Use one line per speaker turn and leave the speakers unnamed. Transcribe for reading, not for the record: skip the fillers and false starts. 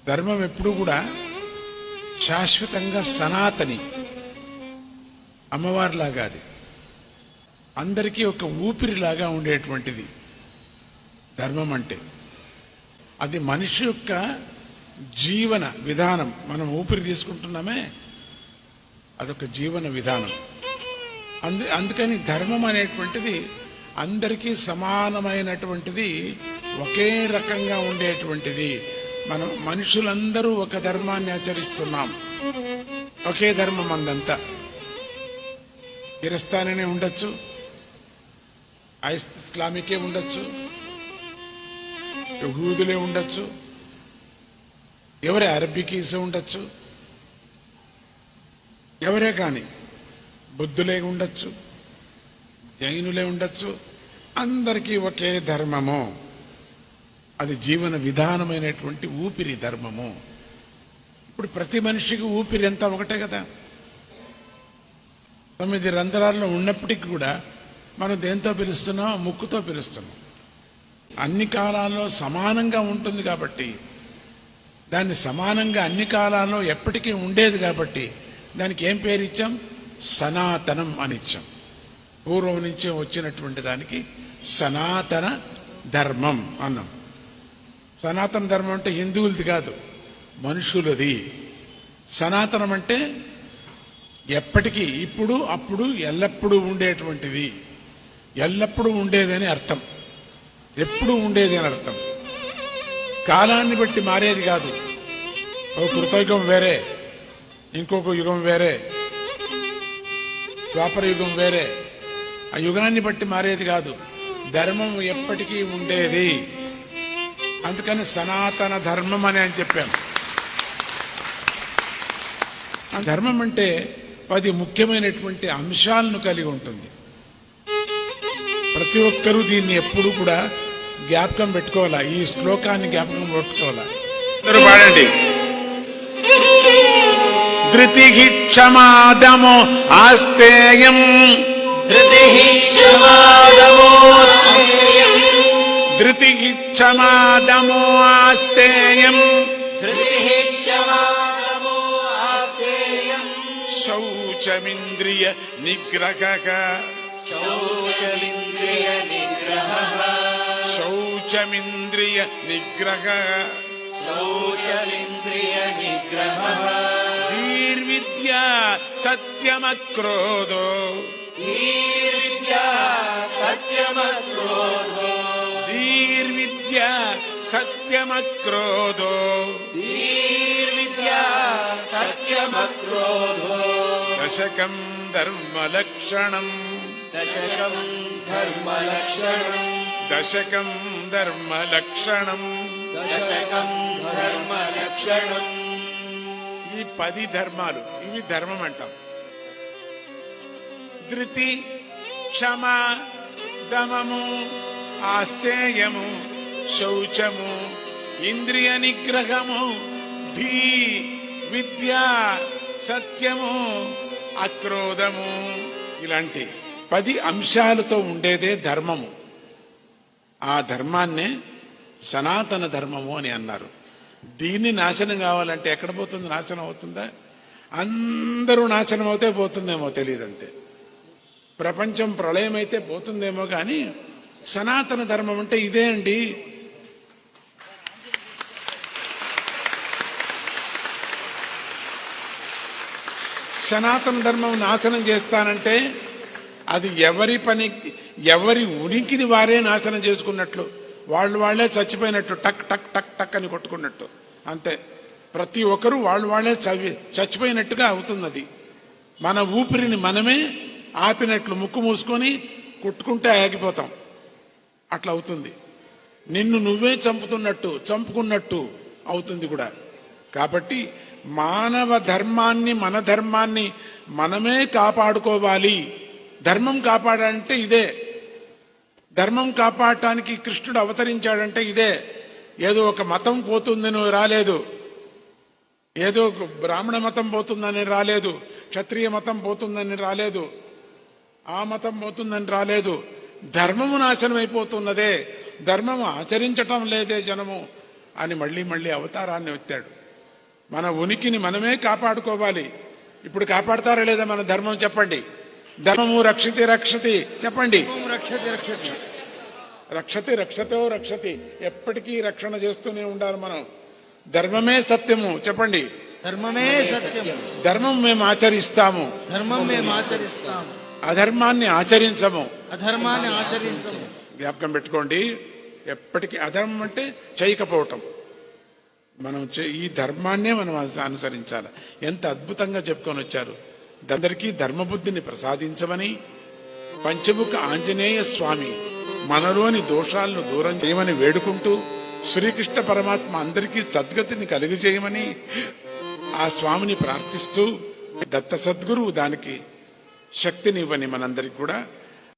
ధర్మం ఎప్పుడు కూడా శాశ్వతంగా సనాతని, అమ్మవారిలాగా అది అందరికీ ఒక ఊపిరిలాగా ఉండేటువంటిది ధర్మం అంటే. అది మనిషి యొక్క జీవన విధానం. మనం ఊపిరి తీసుకుంటున్నామే, అదొక జీవన విధానం. అందుకని ధర్మం అనేటువంటిది అందరికీ సమానమైనటువంటిది, ఒకే రకంగా ఉండేటువంటిది. మనం మనుషులందరూ ఒక ధర్మాన్ని ఆచరిస్తున్నాం, ఒకే ధర్మం అందంతా. కిరస్తాననే ఉండొచ్చు, ఇస్లామికే ఉండొచ్చు, యహూదులే ఉండొచ్చు, ఎవరే అరబికీసే ఉండొచ్చు, ఎవరే కానీ బుద్ధులే ఉండొచ్చు, జైనులే ఉండొచ్చు. అందరికీ ఒకే ధర్మము. అది జీవన విధానమైనటువంటి ఊపిరి ధర్మము. ఇప్పుడు ప్రతి మనిషికి ఊపిరి ఎంత ఒకటే కదా. 9 రంధ్రాల్లో ఉన్నప్పటికీ కూడా మనం దేంతో పిలుస్తున్నాం? ముక్కుతో పిలుస్తున్నాం. అన్ని కాలాల్లో సమానంగా ఉంటుంది కాబట్టి, దాన్ని సమానంగా అన్ని కాలాల్లో ఎప్పటికీ ఉండేది కాబట్టి దానికి ఏం పేరు ఇచ్చాం? సనాతనం అని ఇచ్చాం. పూర్వం నుంచే వచ్చినటువంటి దానికి సనాతన ధర్మం అన్నాం. సనాతన ధర్మం అంటే హిందువులది కాదు, మనుషులది. సనాతనం అంటే ఎప్పటికీ, ఇప్పుడు అప్పుడు ఎల్లప్పుడూ ఉండేటువంటిది, ఎల్లప్పుడూ ఉండేదని అర్థం. ఎప్పుడు ఉండేది అని అర్థం. కాలాన్ని బట్టి మారేది కాదు. ఒక కృతయుగం వేరే, ఇంకొక యుగం వేరే, ద్వాపర యుగం వేరే. ఆ యుగాన్ని బట్టి మారేది కాదు. ధర్మం ఎప్పటికీ ఉండేది. అందుకని సనాతన ధర్మం అని చెప్పాం. ధర్మం అంటే 10 ముఖ్యమైనటువంటి అంశాలను కలిగి ఉంటుంది. ప్రతి ఒక్కరూ దీన్ని ఎప్పుడు కూడా జ్ఞాపకం పెట్టుకోవాలా. ఈ శ్లోకాన్ని జ్ఞాపకం పెట్టుకోవాలా. అందరూ పాడండి. ధృతిః క్షమాదమో ఆస్తేయం,
ధృతిః క్షమాదమో ఆస్తేయం,
ధృతిః క్షమాదమో ఆస్తేయం,
ధృతిః క్షమాదమో ఆస్తేయం,
శౌచమింద్రియ నిగ్రహః,
శౌచమింద్రియ నిగ్రహః,
శౌచమింద్రియ నిగ్రహః,
శౌచమింద్రియ నిగ్రహః,
ధీర్విద్యా సత్యమక్రోధో,
ధీర్విద్యా సత్యమక్రోధో,
ధీర్విద్యా సత్యమక్రోధో,
ధీర్విద్యా సత్యమక్రోధో,
దశకం ధర్మలక్షణం,
దశకం ధర్మలక్షణం,
దశకం ధర్మలక్షణం.
దశకం ధర్మలక్షణం.
ఈ 10 ధర్మాలు, ఇవి ధర్మం అంటాం. ధృతి, క్షమ, దమము, ఆస్తేయము, శౌచము, ఇంద్రియ నిగ్రహము, ధీ, విద్య, సత్యము, అక్రోధము, ఇలాంటి 10 అంశాలతో ఉండేదే ధర్మము. ఆ ధర్మాన్నే సనాతన ధర్మము అని అన్నారు. దీన్ని నాశనం కావాలంటే ఎక్కడ పోతుంది? నాశనం అవుతుందా? అందరూ నాశనం అవుతే పోతుందేమో తెలియదు, అంతే. ప్రపంచం ప్రళయం అయితే పోతుందేమో కానీ సనాతన ధర్మం అంటే ఇదే అండి. సనాతన ధర్మం నాశనం చేస్తానంటే అది ఎవరి పని, ఎవరి ఉనికిని వారే నాశనం చేసుకున్నట్లు, వాళ్ళే చచ్చిపోయినట్టు, టక్ టక్ టక్ టక్ అని కొట్టుకున్నట్టు, అంతే. ప్రతి ఒక్కరూ వాళ్ళే చచ్చిపోయినట్టుగా అవుతున్నది. మన ఊపిరిని మనమే ఆపినట్లు, ముక్కు మూసుకొని కుట్టుకుంటే ఆగిపోతాం, అట్లా అవుతుంది. నిన్ను నువ్వే చంపుకున్నట్టు అవుతుంది కూడా. కాబట్టి మానవ ధర్మాన్ని, మన ధర్మాన్ని మనమే కాపాడుకోవాలి. ధర్మం కాపాడాలంటే ఇదే. ధర్మం కాపాడటానికి కృష్ణుడు అవతరించాడంటే ఇదే. ఏదో ఒక మతం పోతుందని రాలేదు, ఏదో బ్రాహ్మణ మతం పోతుందని రాలేదు, క్షత్రియ మతం పోతుందని రాలేదు, ఆ మతం పోతుందని రాలేదు. ధర్మము నాశనం అయిపోతున్నదే, ధర్మము ఆచరించటం లేదే జనము అని మళ్ళీ అవతారాన్ని ఎత్తాడు. మన ఉనికిని మనమే కాపాడుకోవాలి. ఇప్పుడు కాపాడతారా లేదా మన ధర్మం? చెప్పండి. ధర్మము రక్షితి రక్షతి, చెప్పండి.
రక్షతి రక్షతి
రక్షతి రక్షతో రక్షతి, ఎప్పటికీ రక్షణ చేస్తూనే ఉండాలి మనం. ధర్మమే సత్యము, చెప్పండి.
ధర్మమే సత్యం.
ధర్మం మేము ఆచరిస్తాము,
ధర్మం మేము ఆచరిస్తాము,
అధర్మాన్ని ఆచరించము.
అధర్మాన్ని ఆచరించము.
జ్ఞాపకం పెట్టుకోండి. ఎప్పటికీ అధర్మం అంటే చేయకపోవటం. మనం ఈ ధర్మాన్నే మనం అనుసరించాలి. ఎంత అద్భుతంగా చెప్పుకొని వచ్చారు. అందరికీ ధర్మబుద్ధిని ప్రసాదించమని పంచముఖ ఆంజనేయ స్వామి మనలోని దోషాలను దూరం చేయమని వేడుకుంటూ, శ్రీకృష్ణ పరమాత్మ అందరికీ సద్గతిని కలుగజేయమని ఆ స్వామిని ప్రార్థిస్తూ, దత్త సద్గురువు దానికి శక్తినివ్వని మనందరికి కూడా